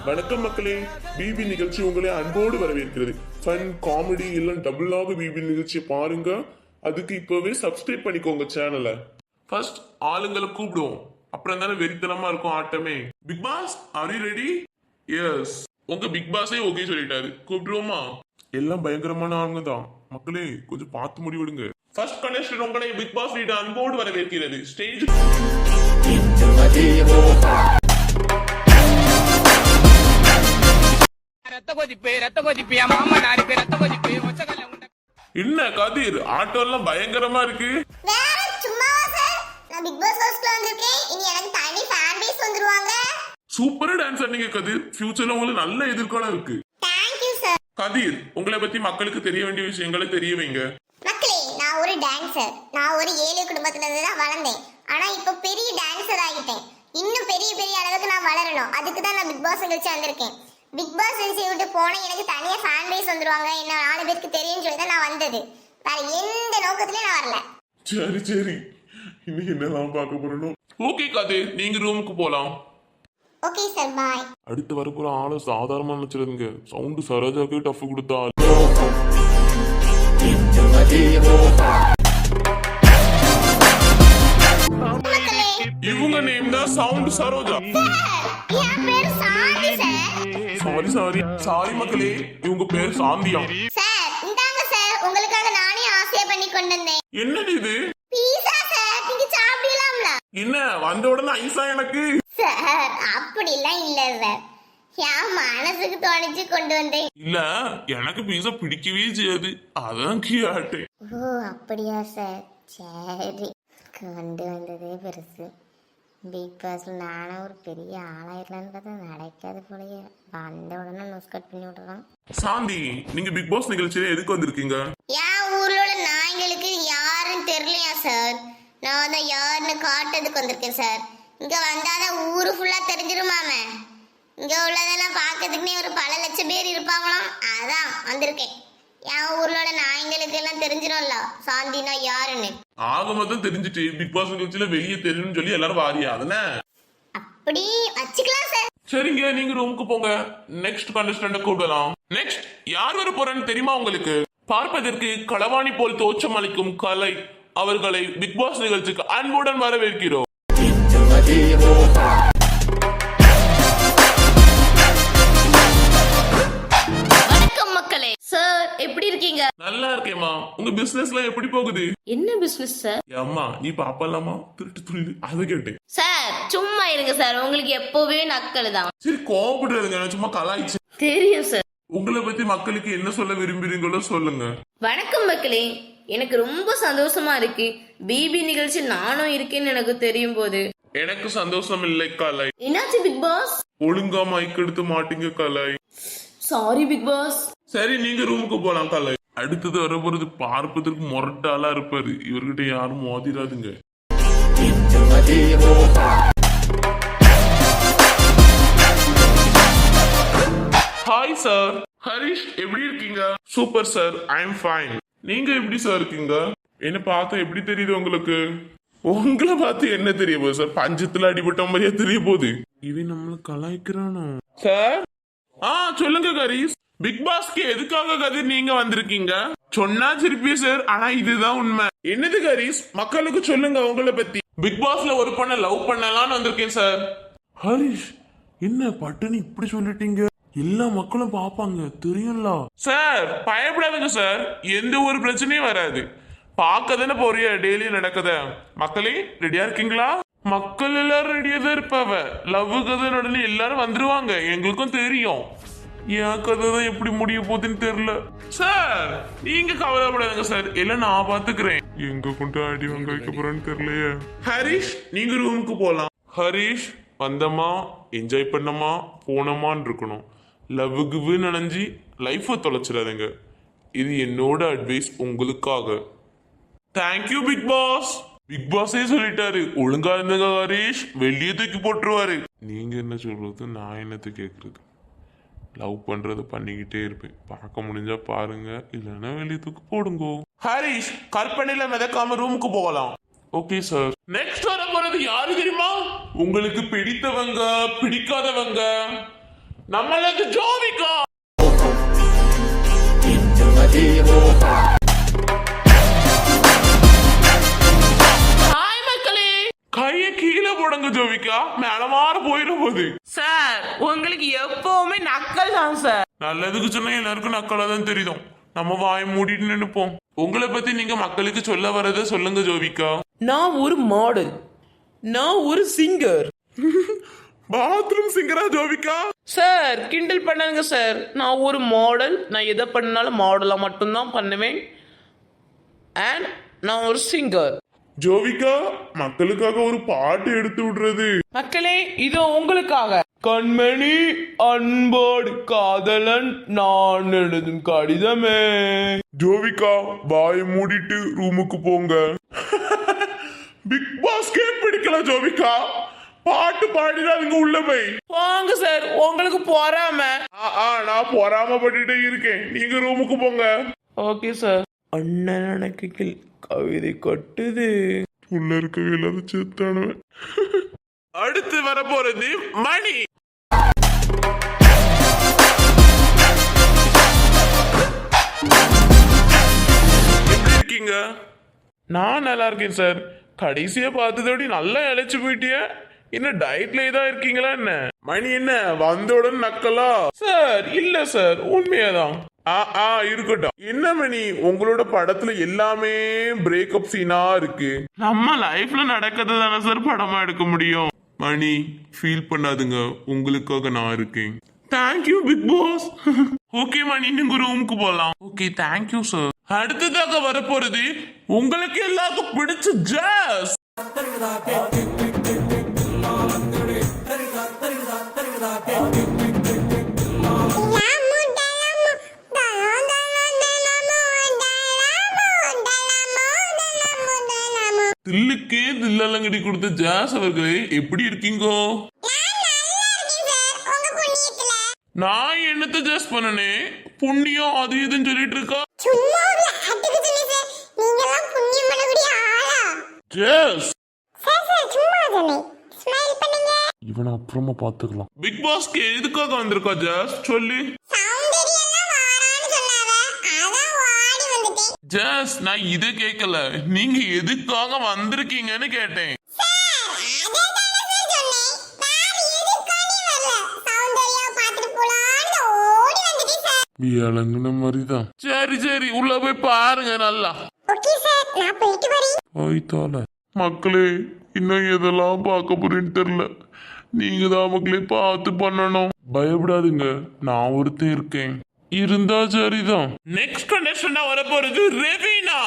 வணக்கம் மக்களே. பிபி நிகழ்ச்சி உங்களை அன்போடு வரவேற்கிறது. ஃபன் காமெடி எல்லாம் டபுளாக பிபி நிகழ்ச்சியை பாருங்க. அதுக்கு இப்பவே சப்ஸ்கிரைப் பண்ணிக்கோங்க சேனலை. ஃபர்ஸ்ட் ஆளுங்களை கூப்பிடுவோம், அப்புறம் தானே வெறித்தனமா இருக்கும் ஆட்டமே. Bigg Boss are you ready? Yes. உங்க பிக் பாஸே ஓகே சொல்லிட்டாரு. கூப்பிடுவோமா? எல்லாம் பயங்கரமான ஆளுங்க தான் மக்களே, கொஞ்சம் பார்த்து முடிவெடுங்க. ஃபர்ஸ்ட் கண்டஸ்டன்ட் உங்களை பிக் பாஸ் வீடு அன்போடு வரவேற்கிறது. ஸ்டேஜ் என்ன கதிர், ஆட்டோ எல்லாம் பயங்கரமா இருக்கு. சூப்பரா டான்ஸ் ஆடுனீங்க கதிர். ஃபியூச்சர்ல உங்களுக்கு நல்ல எதிர்காலம் இருக்கு. கதிர், உங்களை பத்தி மக்களுக்கு தெரிய வேண்டிய விஷயங்களை தெரிய வைங்க. மக்களே, நான் ஒரு டான்சர். நான் ஒரு ஏழை குடும்பத்துல இருந்து தான் வளர்ந்தேன். ஆனா இப்ப பெரிய டான்சர் ஆகிட்டேன். இன்னும் பெரிய பெரிய அளவுக்கு நான் வளரணும். அதுக்கு தான் நான் பிக் பாஸ் நிகழ்ச்சி வந்திருக்கேன். பிக் பாஸ் நிகழ்ச்சி விட்டு போனா எனக்கு தனியா ஃபேன் பேஸ் வந்துருவாங்க, என்ன 4 பேருக்கு தெரியும் சொல்லி தான் நான் வந்தது. வேற எந்த நோக்கத்திலயும் நான் வரல. சரி சரி, இன்னைக்கு என்னெல்லாம் பார்க்க போறோம். ஓகே கதிர், நீங்க ரூமுக்கு போலாம். ஓகே சார், பாய். அடுத்து வரப்போற ஆளை சாதாரணமா நினைச்சிருங்க. சவுண்ட் சரோஜாக்கு டஃப் கொடுத்தா இவங்க நேம் தான் சவுண்ட் சரோஜா. என் பேர் சாந்தி சார். சாரி சாரி சாரி மக்களே, இவங்க பேர் சாந்தியா. சார் இந்தாங்க சார், உங்களுக்காக நானே ஆசையா பண்ணி கொண்டு வந்தேன். என்னது இது? பீஸா சார், நீங்க சாப்பிடலாம்ல? என்ன வந்த உடனே ஐசா எனக்கு? சார் அப்படிலாம் இல்ல சார், என் மனசுக்கு தோணிச்சு கொண்டு வந்தேன். இல்ல, எனக்கு பீஸா பிடிக்கவே செய்யாது, அதான் கேட்டேன். ஓ அப்படியா சார், சரி. கொண்டு வந்ததே பெருசு. பிக் பாஸ்ல நானும் ஒரு பெரிய ஆளாயிரலான்னு பார்த்தா நடக்காது போலயே. வந்த உடனே நோஸ் கட் பண்ணி விடுறான். சாந்தி, நீங்க பிக் பாஸ் நிகழ்ச்சியில எதுக்கு வந்திருக்கீங்க? என் ஊர்ல உள்ள நாய்களுக்கு யாருன்னு தெரியலையா சார், நான் தான் யாருன்னு காட்டுறதுக்கு வந்திருக்கேன் சார். இங்க வந்தாதான் ஊரு ஃபுல்லா தெரிஞ்சிருமாமே. இங்க உள்ளதெல்லாம் பாக்கிறதுக்குன்னே ஒரு பல லட்சம் பேர் இருப்பாங்களாம், அதான் வந்திருக்கேன். என் ஊர்ல உள்ள நாய்களுக்கு எல்லாம் தெரிஞ்சிடும்ல சாந்தினா யாருன்னு. ஆக மொத்தம் தெரிஞ்சுட்டு பிக் பாஸ் நிகழ்ச்சியில வெளியே தெரியும்னு சொல்லி எல்லாரும் வாரியா அதனே அப்படி வச்சுக்கலாம் சார். சரிங்க, நீங்க ரூமுக்கு போங்க. நெக்ஸ்ட் கண்டஸ்டன்ட் கூப்பிடலாம். நெக்ஸ்ட் யார் வர போறேன்னு தெரியுமா உங்களுக்கு? பார்ப்பதற்கு களவாணி போல் தோற்றம் அளிக்கும் கலை அவர்களை பிக் பாஸ் நிகழ்ச்சிக்கு அன்புடன் வரவேற்கிறோம். வணக்கம் மக்களே. சார் எப்படி இருக்கீங்க? நல்லா இருக்கேம்மா. உங்க பிசினஸ்லாம் எப்படி போகுது? என்ன பிசினஸ் சார்? அம்மா நீ பாப்பலாமா? திருட்டு துள்ளி அதை கேட்டேன். சார் சும்மா இருங்க சார், உங்களுக்கு எப்பவே நக்கல் தான். சரி கோபப்படுறதுங்க, நான் சும்மா கலாய்ச்சு. தெரியும் சார். உங்களை பத்தி மக்களுக்கு என்ன சொல்ல விரும்புறீங்களோ சொல்லுங்க. வணக்கம் மக்களே, எனக்கு ரொம்ப சந்தோஷமா இருக்கு. பிபி நிகழ்ச்சி நானும் இருக்கேன்னு எனக்கு தெரியும் போது எனக்கு சந்தோஷம் இல்லை கலை. என்னாச்சு பிக் பாஸ்? ஒழுங்கா மைக் எடுத்து மாட்டீங்க கலை. Sorry big pass. சரி நீங்க ரூமுக்கு போலாம் கலை. அடுத்தது வர போறது பார்ப்பதற்கு முரட்டாளா இருப்பாரு. இவர்கிட்ட யாரும் மோதிராதுங்க. Hi sir. ஹரிஷ் எப்படி இருக்கீங்க? Super sir, I am fine. நீங்க எப்படி சார் இருக்கீங்க? என்ன பார்த்தா எப்படி தெரியுது உங்களுக்கு? உங்களை பார்த்து என்ன தெரிய போகுது சார்? பஞ்சத்துல அடிபட்ட மாதிரியா தெரிய போகுது. இவன் நம்மள கலாய்க்கிறானோ சார்? சொல்லுங்க கரீஷ். பிக் பாஸ்க்கு எதுக்காக கதிர் நீங்க வந்திருக்கீங்க? சொன்னா சிரிப்பி சார், ஆனா இதுதான் உண்மை. என்னது கரீஷ், மக்களுக்கு சொல்லுங்க உங்களை பத்தி. பிக் பாஸ்ல ஒரு பொண்ண லவ் பண்ணலாம்னு வந்திருக்கேன் சார். ஹரிஷ், என்ன பட்டுன்னு இப்படி சொல்லிட்டீங்க? எல்லா மக்களும் பாப்பாங்க தெரியும்ல சார். பயப்படாதுங்க சார், எந்த ஒரு பிரச்சனையும் வராது. பாக்கதானே போறிய டெய்லி நடக்குத. மக்களே ரெடியா இருக்கீங்களா? மக்கள் எல்லாரும் ரெடியா தான் இருப்பாவ. லவ் கதை உடனே எல்லாரும் வந்துருவாங்க, எங்களுக்கும் தெரியும். என் கதை தான் எப்படி முடிய போகுதுன்னு தெரியல சார். நீங்க கவலைப்படாதுங்க சார், எல்லாம் நான் பாத்துக்கிறேன். எங்க கொண்டு அடி வாங்க வைக்க போறேன்னு தெரியலையே. ஹரிஷ் நீங்க ரூமுக்கு போலாம். ஹரிஷ் வந்தமா என்ஜாய் பண்ணமா போனமான்னு இருக்கணும். லவ்வுக்கு நினைஞ்சு லைஃபை தொலைச்சிடாதுங்க. இது என்னோட அட்வைஸ் உங்களுக்காக. Thank you big boss. பிக் பாஸே சொல்லிட்டாரு, ஒழுங்கா இருந்தங்க ஹரிஷ், வெளியே தூக்கி போட்டுருவாரு. நீங்க என்ன சொல்றது, நான் என்னத்தை கேக்குறது? லவ் பண்றது பண்ணிக்கிட்டே இருப்பேன். பார்க்க முடிஞ்சா பாருங்க, இல்லைன்னா வெளியே தூக்கி போடுங்க. ஹரிஷ் கற்பனையில மிதக்காம ரூமுக்கு போகலாம். Okay sir. நெக்ஸ்ட் வர போறது யாரு தெரியுமா? உங்களுக்கு பிடித்தவங்க பிடிக்காதவங்க நம்மளுக்கு ஜோவிகா. ஹாய் மக்களே. கைய கீழே போடுங்க ஜோவிகா, மேலமாற போயிடும் போது. சார் உங்களுக்கு எப்பவுமே நக்கல் தான் சார். நல்லதுக்கு சொன்னா எல்லாருக்கும் நக்கலா தான் தெரியும். நம்ம வாய் மூடிட்டு நினைப்போம். உங்களை பத்தி நீங்க மக்களுக்கு சொல்ல வரதை சொல்லுங்க ஜோவிகா. நான் ஒரு மாடல், நான் ஒரு சிங்கர். பாத்ரூம் சிங்கரா ஜோவிகா? சார் கிண்டல் பண்ணாங்க சார். நான் ஒரு மாடல், நான் எதை பண்ணாலும் மாடலாக மட்டும்தான் பண்ணுவேன். அண்ட் நான் ஒரு சிங்கர். ஜோவிகா, மக்களுக்காக ஒரு பாட்டு எடுத்து விடுறது. மக்களே இது உங்களுக்காக. கண்மணி அன்போடு காதலன் நான் எழுதும் கடிதமே. ஜோவிகா, வாய் மூடிட்டு ரூமுக்கு போங்க. பிக் பாஸ்கே பிடிக்கல ஜோவிகா. பாட்டு பாடிடாதீங்க உள்ள போய். வாங்க சார், உங்களுக்கு பொறாம. நான் பொறாமப்பட்டுட்டே இருக்கேன். நீங்க ரூமுக்கு போங்க. Okay sir. அண்ணன் எனக்கு கவிதை கொட்டுது. உள்ள இருக்கவே இல்லாத செத்தானுவன். அடுத்து வர போறது மணி. எப்படி இருக்கீங்க? நான் நல்லா இருக்கேன் சார். கடைசியா பார்த்ததோட நல்லா இழைச்சு போயிட்டிய. இன்னும் டயட்ல தான் இருக்கீங்களா என்ன? மணி என்ன வந்தோடன் நக்கலா? சார் இல்ல சார், உண்மையாதான். இருக்கட்டும். என்ன மணி, உங்களோட படத்துல எல்லாமே பிரேக்கப் சீனா இருக்கு. நம்ம லைஃப்ல நடக்கிறது தானே சார் படமா எடுக்க முடியும். மணி, ஃபீல் பண்ணாதுங்க, உங்களுக்காக நான் இருக்கேன். Thank you big boss. Okay Mani, நீங்க ரூமுக்கு போலாம். Okay thank you sir. அடுத்ததாக வரப்போறது உங்களுக்கு எல்லாருக்கும் பிடிச்ச ஜாஸ். தில்லுக்கே தில்லலங்கடி கொடுத்த ஜாஸ் அவர்களே, எப்படி இருக்கீங்க? நான் என்னத்த ஜாஸ் பண்ணனே? புண்ணியம் அது இதுன்னு சொல்லிட்டு இருக்கா ஜாஸ். இவனை அப்புறமா பாத்துக்கலாம். பிக் பாஸ்க்கு எதுக்காக வந்திருக்கா ஜாஸ் சொல்லு. ஜாஸ், நான் இதை கேட்கல, நீங்க எதுக்காக வந்திருக்கீங்கன்னு கேட்டேன். விளங்குன மாதிரிதான். சரி சரி, உள்ள போய் பாருங்க நல்லா. போய்த்தால மக்களே, இன்னும் எதெல்லாம் பார்க்க போறேன்னு தெரியல. நீங்க தான் மக்களே பார்த்து பண்ணணும். பயப்படாதுங்க, நான் ஒருத்தன் இருக்கேன். இருந்தா சரிதான். நெக்ஸ்ட் கண்டஸ்டன்டா வர போறது ரெவினா.